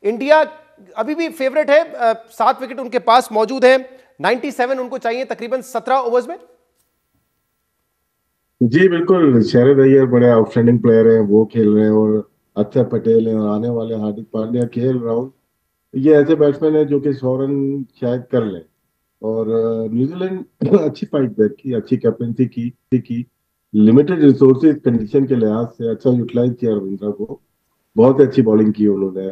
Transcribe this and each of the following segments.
India अभी भी favourite है, 7 विकेट उनके पास मौजूद है, 97 उनको चाहिए तकरीबन 17 ओवर्स में। जी बिल्कुल, शरद अय्यर बड़े आउटस्टैंडिंग प्लेयर हैं, वो खेल रहे हैं। और अक्षर पटेल हैं, और आने वाले हार्दिक पांड्या, केएल राहुल, ये ऐसे बैट्समैन हैं जो कि 100 रन शायद कर लें। और न्यूजीलैंड अच्छी फाइट बैक की, अच्छी कैप्टनसी की लिमिटेड रिसोर्सेज कंडीशन के लिहाज से अच्छा यूटिलाइज किया रविंद्रा को। बहुत अच्छी बॉलिंग की उन्होंने।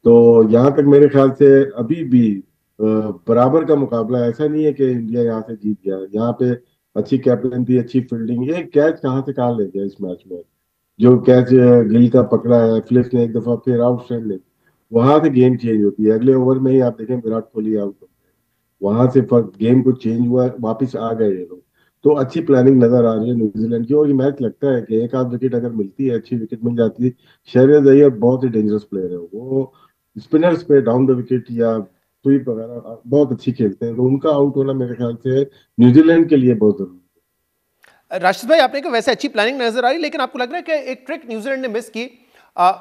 तो यहाँ तक मेरे ख्याल से अभी भी बराबर का मुकाबला है। ऐसा नहीं है कि इंडिया यहाँ से जीत गया। यहाँ पे अच्छी कैप्टन थी, अच्छी फील्डिंग। ये कैच कहाँ से कहाँ ले गया इस मैच में। जो कैच गिल का पकड़ा है, फिलिप्स ने एक दफा फिर आउटस्टैंडिंग। वहां से गेम चेंज होती है। अगले ओवर में ही आप देखें विराट कोहली आउट हो गए। वहां से गेम को चेंज हुआ, वापस आ गए ये लोग। तो अच्छी प्लानिंग नजर आ रही है न्यूजीलैंड की। और ये मैच लगता है कि एक आध विकेट अगर मिलती है, अच्छी विकेट मिल जाती है। शहरियार अय्यर बहुत ही डेंजरस प्लेयर है वो। स्पिनर्स पे डाउन द विकेट या स्वीप वगैरह बहुत अच्छी खेलते हैं। तो उनका आउट होना मेरे ख्याल से न्यूजीलैंड के लिए बहुत जरूरी राशिद भाई, आपने कहा वैसे अच्छी प्लानिंग नजर आ रही, लेकिन आपको लग रहा है कि एक ट्रिक न्यूजीलैंड ने मिस की? आ,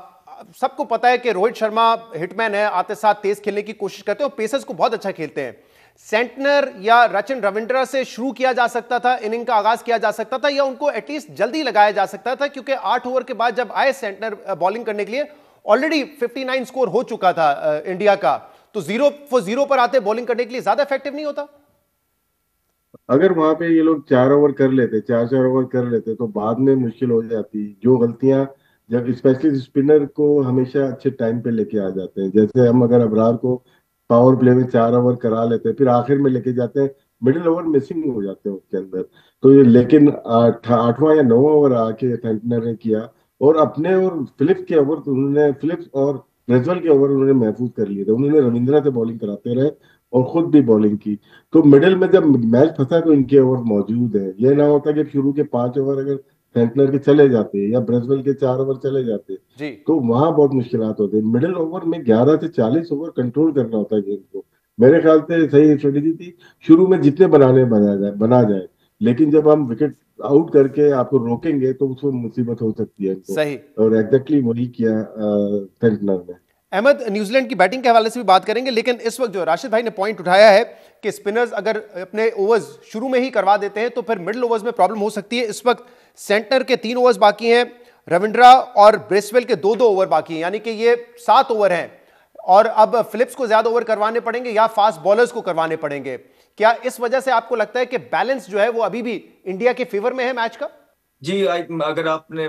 सबको पता है कि रोहित शर्मा हिटमैन है, आते साथ तेज खेलने की कोशिश करते हैं और पेसर्स को बहुत अच्छा खेलते हैं। सेंटनर या रचिन रविंद्रा से शुरू किया जा सकता था, इनिंग का आगाज किया जा सकता था, या उनको एटलीस्ट जल्दी लगाया जा सकता था, क्योंकि 8 ओवर के बाद जब आए सेंटनर बॉलिंग करने के लिए ऑलरेडी 59 स्कोर हो चुका था इंडिया का। तो 0 for 0 पर आते बॉलिंग करने के लिए ज्यादा इफेक्टिव नहीं होता? है। अगर वहां पे ये लोग 4 ओवर कर लेते, 4 4 ओवर कर लेते, तो बाद में मुश्किल हो जाती। जो गलतियां, जब स्पेशली स्पिनर को हमेशा अच्छे टाइम पे लेके आ जाते हैं। जैसे हम अगर अबरार को पावर प्ले में 4 ओवर करा लेते हैं, फिर आखिर में लेके जाते हैं, मिडिल ओवर मिसिंग हो जाते हैं उसके अंदर। तो ये लेकिन 8वां या 9वां ओवर आके सेंटनर ने किया। और अपने और फिलिप्स के ओवर तो उन्होंने, फिलिप्स और ब्रेजवेल के ओवर उन्होंने महफूज कर लिए थे। उन्होंने रविंद्रा से बॉलिंग कराते रहे और खुद भी बॉलिंग की। तो मिडिल में जब मैच फंसा तो इनके ओवर मौजूद है। ये ना होता कि शुरू के 5 ओवर अगर सेंटनर के चले जाते या ब्रेजवेल के 4 ओवर चले जाते, जी। तो वहां बहुत मुश्किलात होती। मिडिल ओवर में 11 से 40 ओवर कंट्रोल करना होता है गेम को। मेरे ख्याल से सही स्ट्रेटेजी थी। शुरू में जितने बना जाए, लेकिन जब हम विकेट आउट करके आपको रोकेंगे तो उसमें मुसीबत हो सकती है इनको। सही। और एग्जैक्टली वही किया सेंटनर ने। अहमद, न्यूजीलैंड की बैटिंग के हवाले से भी बात करेंगे, लेकिन इस वक्त जो राशिद भाई ने पॉइंट उठाया है कि स्पिनर्स अगर अपने ओवर्स शुरू में ही करवा देते हैं तो फिर मिडिल ओवर्स में प्रॉब्लम हो सकती है। इस वक्त सेंटनर के 3 ओवर्स बाकी हैं, रविंद्रा और ब्रेसवेल के 2-2 ओवर बाकी हैं, यानी कि ये 7 ओवर हैं। और अब फिलिप्स को ज्यादा ओवर करवाने पड़ेंगे या फास्ट बॉलर्स को करवाने पड़ेंगे। क्या इस वजह से आपको लगता है कि बैलेंस जो है वो अभी भी इंडिया के फेवर में है मैच का? जी, अगर आपने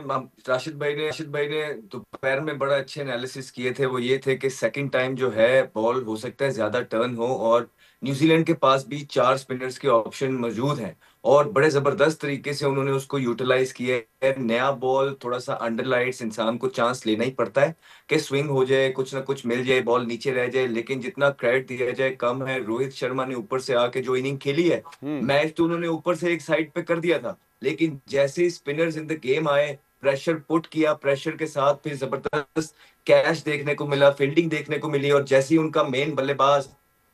राशिद भाई ने दोपहर में बड़ा अच्छे एनालिसिस किए थे। वो ये थे कि सेकंड टाइम जो है बॉल हो सकता है ज्यादा टर्न हो, और न्यूजीलैंड के पास भी 4 स्पिनर्स के ऑप्शन मौजूद हैं, और बड़े जबरदस्त तरीके से उन्होंने उसको यूटिलाइज किया है। नया बॉल थोड़ा सा अंडर लाइट्स, इंसान को चांस लेना ही पड़ता है कि स्विंग हो जाए, कुछ ना कुछ मिल जाए, बॉल नीचे रह जाए, लेकिन जितना क्रेडिट दिया जाए कम है। रोहित शर्मा ने ऊपर से आके जो इनिंग खेली है, मैच तो उन्होंने ऊपर से एक साइड पे कर दिया था, लेकिन जैसे ही स्पिनर्स इन द गेम आए, प्रेशर पुट किया, प्रेशर के साथ फिर जबरदस्त कैच देखने को मिला, फील्डिंग देखने को मिली। और जैसे ही उनका मेन बल्लेबाज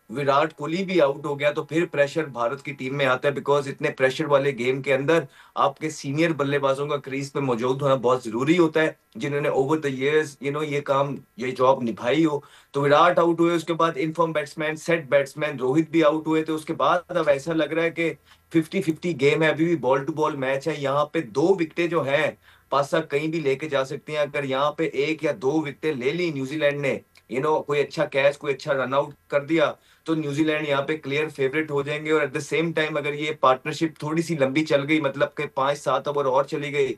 विराट कोहली भी आउट हो गया, तो फिर प्रेशर भारत की टीम में आता है। बिकॉज इतने प्रेशर वाले गेम के अंदर आपके सीनियर बल्लेबाजों का क्रीज पे मौजूद होना बहुत जरूरी होता है, जिन्होंने ओवर द इयर्स ये जॉब निभाई हो। तो विराट आउट हुए, उसके बाद inform batsman, set batsman Rohit भी आउट हुए, तो उसके बाद अब ऐसा लग रहा है कि 50-50 गेम है, अभी भी बॉल टू बॉल मैच है। यहाँ पे 2 विकेटें जो हैं, पासा कहीं भी लेके जा सकती हैं। अगर यहाँ पे 1 या 2 विकेटें ले ली न्यूजीलैंड ने, कोई अच्छा कैच, कोई अच्छा रन आउट कर दिया, तो न्यूजीलैंड यहाँ पे क्लियर फेवरेट हो जाएंगे। और एट द सेम टाइम अगर ये पार्टनरशिप थोड़ी सी लंबी चल गई, मतलब कि 5-7 ओवर और चली गई,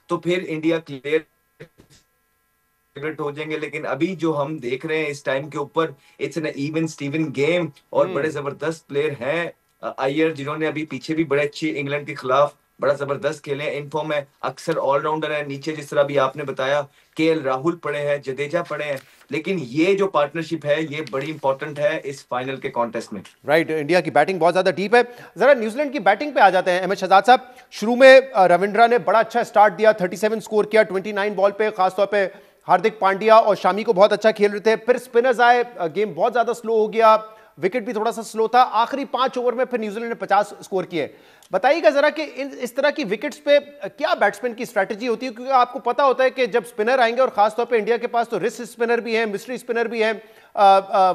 तो फिर इंडिया क्लियर फेवरेट हो जाएंगे। लेकिन अभी जो हम देख रहे हैं इस टाइम के ऊपर, it's an even Steven game, और बड़े जबरदस्त प्लेयर हैं। अय्यर, जिन्होंने अभी पीछे भी बड़े अच्छी इंग्लैंड के खिलाफ बड़ा जबरदस्त खेले हैं, इनफॉर्म है, अक्सर ऑलराउंडर है। नीचे जिस तरह भी आपने बताया, केएल राहुल पड़े हैं, जडेजा पड़े हैं, लेकिन ये जो पार्टनरशिप है ये बड़ी इंपॉर्टेंट है इस फाइनल के कॉन्टेस्ट में। राइट, इंडिया की बैटिंग बहुत ज्यादा डीप है। जरा न्यूजीलैंड की बैटिंग पे आ जाते हैं अहमद शहजाद साहब। शुरू में रविंद्रा ने बड़ा अच्छा स्टार्ट दिया, 37 स्कोर किया 29 बॉल पे, खासतौर पे हार्दिक पांड्या और शामी को बहुत अच्छा खेल रहे थे। फिर स्पिनर्स आए, गेम बहुत ज्यादा स्लो हो गया, विकेट भी थोड़ा सा स्लो था, आखिरी 5 ओवर में फिर न्यूजीलैंड ने 50 स्कोर किए। बताइएगा जरा कि इस तरह की विकेट्स पे क्या बैट्समैन की स्ट्रैटेजी होती है, क्योंकि आपको पता होता है कि जब स्पिनर आएंगे, और खासतौर पे इंडिया के पास तो रिस्ट स्पिनर भी है, मिस्ट्री स्पिनर भी है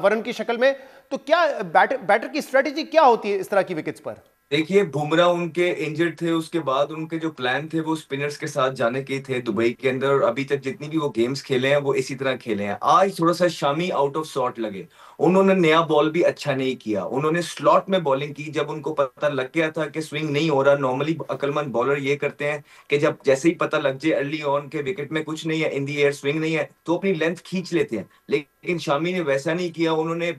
वरुण की शक्ल में, तो क्या बैटर की स्ट्रैटेजी क्या होती है इस तरह की विकेट्स पर? देखिए, बुमराह उनके इंजर्ड थे, उसके बाद उनके जो प्लान थे वो स्पिनर्स के साथ जाने के थे दुबई के अंदर, और अभी तक जितनी भी वो गेम्स खेले हैं वो इसी तरह खेले हैं। आज थोड़ा सा शामी आउट ऑफ सॉर्ट लगे, उन्होंने नया बॉल भी अच्छा नहीं किया, उन्होंने स्लॉट में बॉलिंग की जब उनको पता लग गया था कि स्विंग नहीं हो रहा। नॉर्मली अक्लमंद बॉलर ये करते हैं कि जब जैसे ही पता लग जाए अर्ली ऑन के विकेट में कुछ नहीं है, इन दी एयर स्विंग नहीं है, तो अपनी लेंथ खींच लेते हैं, लेकिन शामी ने वैसा नहीं किया। उन्होंने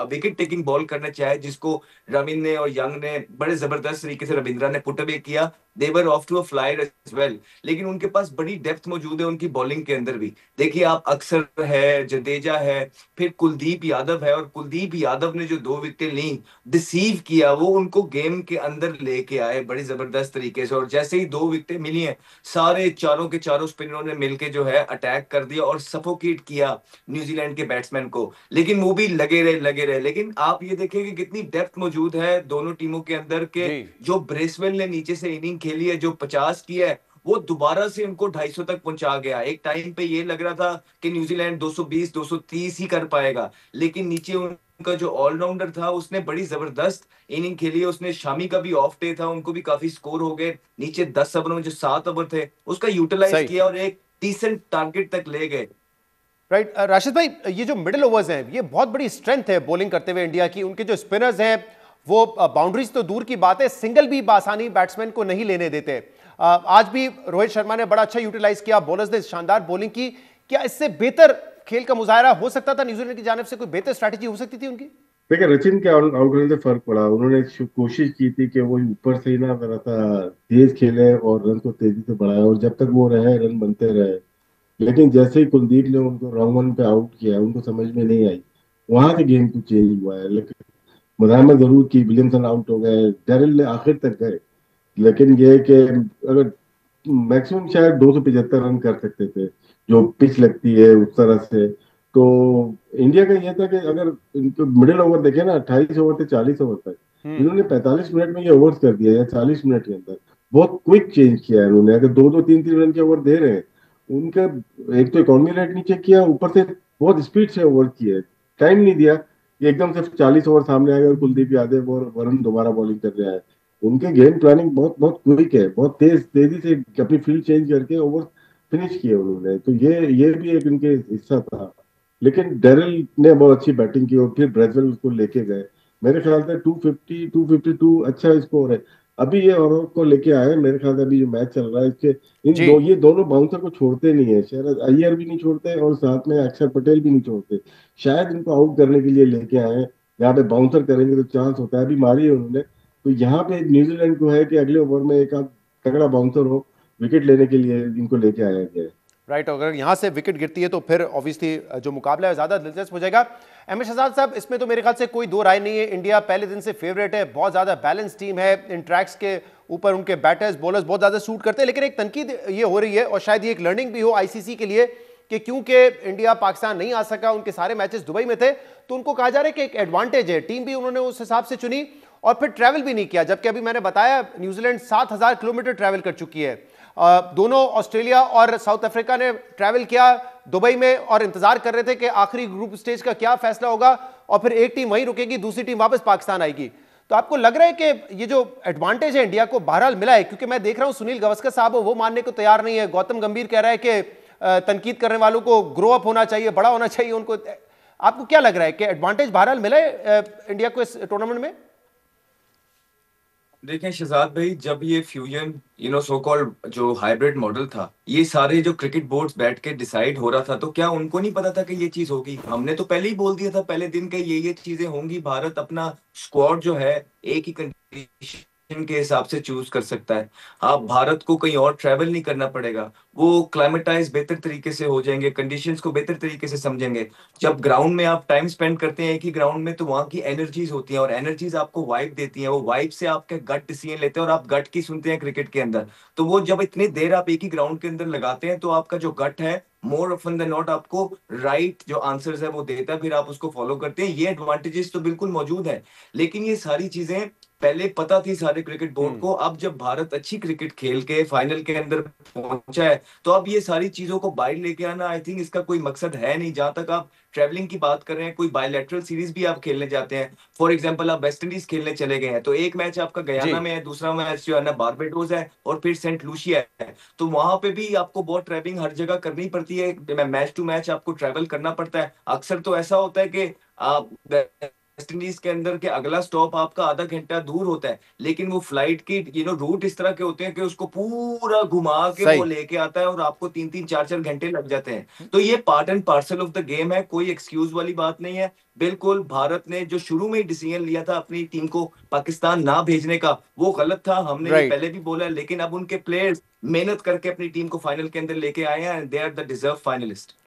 विकेट टेकिंग बॉल करना चाहे, जिसको रविंद्र ने और यंग ने बड़े जबरदस्त तरीके से, रविंद्रा ने पुट अवे किया, they were off to a flyer as well. लेकिन उनके पास बड़ी डेप्थ मौजूद है उनकी बॉलिंग के अंदर भी। देखिए, आप अक्सर है, जडेजा है, फिर कुलदीप यादव है, और कुलदीप यादव ने जो 2 विकेट ली, डिसीव किया, वो उनको गेम के अंदर लेके आए बड़ी जबरदस्त तरीके से। और जैसे ही 2 विकेटें मिली हैं, सारे चारों के चारों स्पिनरों ने मिलके जो है अटैक कर दिया और सफोकेट किया न्यूजीलैंड के बैट्समैन को। लेकिन वो भी लगे रहे। लेकिन आप ये देखिए कि कितनी डेप्थ मौजूद है दोनों टीमों के अंदर के। जी। जो ब्रेसवेल ने नीचे से इनिंग खेली है, जो 50 की है, वो दोबारा से उनको 250 तक पहुंचा गया। एक टाइम पे ये लग रहा था कि न्यूजीलैंड 220 230 ही कर पाएगा, लेकिन नीचे उनका जो ऑलराउंडर था उसने बड़ी जबरदस्त इनिंग खेली। उसने शामी का भी ऑफ डे था, उनको भी काफी स्कोर हो गए नीचे। 10 ओवर में जो 7 ओवर थे उसका यूटिलाइज सही। किया और एक डिसेंट टारगेट तक ले गए। राइट। राशिद भाई, ये जो मिडिल ओवर्स हैं, ये बहुत बड़ी स्ट्रेंथ है बॉलिंग करते हुए इंडिया की। उनके जो स्पिनर्स हैं वो बाउंड्रीज तो दूर की बात है, सिंगल भी बासानी बैट्समैन को नहीं लेने देते। आज भी रोहित शर्मा ने बड़ा अच्छा यूटिलाइज किया, बॉलर्स ने शानदार बॉलिंग की। क्या इससे बेहतर खेल का मुजाहरा हो सकता था न्यूजीलैंड की जानिब से? कोई बेहतर स्ट्रैटेजी हो सकती थी उनकी? देखिए, रचिन के आउट होने से फर्क पड़ा। उन्होंने कोशिश की थी कि वो ऊपर से ही ना जरा सा तेज खेले और रन को तेजी से बढ़ाए, और जब तक वो रहे रन बनते रहे। लेकिन जैसे ही कुलदीप ने उनको रॉन्ग वन पे आउट किया, उनको समझ में नहीं आई, वहां से गेम को चेंज हुआ है। लेकिन मुजाहमत जरूर की, विलियमसन आउट हो गए, डेरिल ने आखिर तक गए, लेकिन ये कि अगर मैक्सिमम शायद 275 रन कर सकते थे, जो पिच लगती है उस तरह से। तो इंडिया का ये था कि अगर इनको मिडिल ओवर देखे ना, 28 ओवर से 40 ओवर तक, इन्होंने 45 मिनट में ये ओवर्स कर दिया, या 40 मिनट के अंदर बहुत क्विक चेंज किया है इन्होंने। अगर 2-2 3-3 रन के ओवर दे रहे हैं, उनका एक तो इकोनॉमी रेट नीचे किया, ऊपर से बहुत स्पीड से ओवर किए, टाइम नहीं दिया कि एकदम से 40 ओवर सामने आ गए और कुलदीप यादव और वरुण दोबारा बॉलिंग कर रहे हैं। उनके गेम प्लानिंग बहुत बहुत क्विक है, बहुत तेजी से अपनी फील्ड चेंज करके ओवर फिनिश किए उन्होंने। तो ये भी एक उनके हिस्सा था। लेकिन डेरिल ने बहुत अच्छी बैटिंग की और फिर ब्रेजवेल उसको लेके गए। मेरे ख्याल से 250 252 अच्छा स्कोर है। अभी ये और को लेके आए, मेरे ख्याल से अभी जो मैच चल रहा है इसके जी। ये दोनों बाउंसर को छोड़ते नहीं है। शायद अय्यर भी नहीं छोड़ते और साथ में अक्षर पटेल भी नहीं छोड़ते। शायद इनको आउट करने के लिए लेके आए हैं। यहाँ पे बाउंसर करेंगे तो चांस होता है, अभी मारी है उन्होंने। तो यहाँ पे न्यूजीलैंड को है कि अगले ओवर में एक आध तगड़ा बाउंसर हो, विकेट लेने के लिए इनको लेके आया गया है। राइट। अगर यहां से विकेट गिरती है तो फिर ऑब्वियसली जो मुकाबला है ज्यादा दिलचस्प हो जाएगा। एम शहजाद साहब, इसमें तो मेरे ख्याल से कोई दो राय नहीं है, इंडिया पहले दिन से फेवरेट है, बहुत ज्यादा बैलेंस टीम है। इन ट्रैक्स के ऊपर उनके बैटर्स बॉलर्स बहुत ज्यादा सूट करते हैं। लेकिन एक तनकीद ये हो रही है, और शायद ये एक लर्निंग भी हो आईसीसी के लिए, कि क्योंकि इंडिया पाकिस्तान नहीं आ सका, उनके सारे मैचेस दुबई में थे, तो उनको कहा जा रहा है कि एक एडवांटेज है, टीम भी उन्होंने उस हिसाब से चुनी और फिर ट्रैवल भी नहीं किया। जबकि अभी मैंने बताया न्यूजीलैंड 7,000 किलोमीटर ट्रैवल कर चुकी है। दोनों ऑस्ट्रेलिया और साउथ अफ्रीका ने ट्रैवल किया दुबई में और इंतजार कर रहे थे कि आखिरी ग्रुप स्टेज का क्या फैसला होगा, और फिर एक टीम वहीं रुकेगी, दूसरी टीम वापस पाकिस्तान आएगी। तो आपको लग रहा है कि ये जो एडवांटेज है इंडिया को बहरहाल मिला है? क्योंकि मैं देख रहा हूं सुनील गावस्कर साहब वो मानने को तैयार नहीं है, गौतम गंभीर कह रहा है कि तनकीद करने वालों को ग्रो अप होना चाहिए, बड़ा होना चाहिए उनको। आपको क्या लग रहा है कि एडवांटेज बहरहाल मिला है इंडिया को इस टूर्नामेंट में? देखें शहजाद भाई, जब ये फ्यूजन सो कॉल्ड जो हाइब्रिड मॉडल था, ये सारे जो क्रिकेट बोर्ड्स बैठ के डिसाइड हो रहा था, तो क्या उनको नहीं पता था कि ये चीज होगी? हमने तो पहले ही बोल दिया था पहले दिन के ये चीजें होंगी। भारत अपना स्क्वाड जो है एक ही कंडीशन के हिसाब से चूज कर सकता है। आप भारत को कहीं और ट्रैवल नहीं करना पड़ेगा, वो क्लाइमेटाइज बेहतर तरीके से हो जाएंगे, कंडीशंस को बेहतर तरीके से समझेंगे। जब ग्राउंड में आप टाइम स्पेंड करते हैं एक ही ग्राउंड में, तो वहां की एनर्जीज होती हैं और एनर्जीज आपको वाइब देती हैं। वो वाइब से आपके गट डिसीजन लेते हैं और आप गट की सुनते हैं क्रिकेट के अंदर। तो वो जब इतनी देर आप एक ही ग्राउंड के अंदर लगाते हैं, तो आपका जो गट है मोर ऑफन देन नॉट आपको राइट जो आंसर्स है वो देता है, फिर आप उसको फॉलो करते हैं। ये एडवांटेजेस तो बिल्कुल मौजूद है, लेकिन ये सारी चीजें पहले पता थी सारे क्रिकेट बोर्ड को। अब जब भारत अच्छी क्रिकेट खेल के फाइनल के अंदर पहुंचा है, तो अब ये सारी चीजों को बाहर लेके आना, आई थिंक इसका कोई मकसद है नहीं। जहां तक आप ट्रैवलिंग की बात कर रहे हैं, कोई बायलैटरल सीरीज भी आप खेलने जाते हैं, फॉर एग्जांपल आप वेस्ट इंडीज खेलने चले गए हैं, तो एक मैच आपका जी। गयाना में है, दूसरा मैच जो है ना बारबाडोस है, और फिर सेंट लूसिया है। तो वहां पे भी आपको बहुत ट्रैवलिंग हर जगह करनी पड़ती है, मैच टू मैच आपको ट्रैवल करना पड़ता है। अक्सर तो ऐसा होता है कि आप वेस्ट इंडीज के अंदर के अगला स्टॉप आपका आधा घंटा दूर होता है, लेकिन वो फ्लाइट की रूट इस तरह के होते हैं कि उसको पूरा घुमा के वो सही। लेके आता है, और आपको 3-3 4-4 घंटे लग जाते हैं। तो ये part and parcel of the game है, कोई एक्सक्यूज वाली बात नहीं है। बिल्कुल भारत ने जो शुरू में ही डिसीजन लिया था अपनी टीम को पाकिस्तान ना भेजने का, वो गलत था, हमने ये राइट। पहले भी बोला है। लेकिन अब उनके प्लेयर्स मेहनत करके अपनी टीम को फाइनल के अंदर लेके आए हैं, and they are the deserve finalist.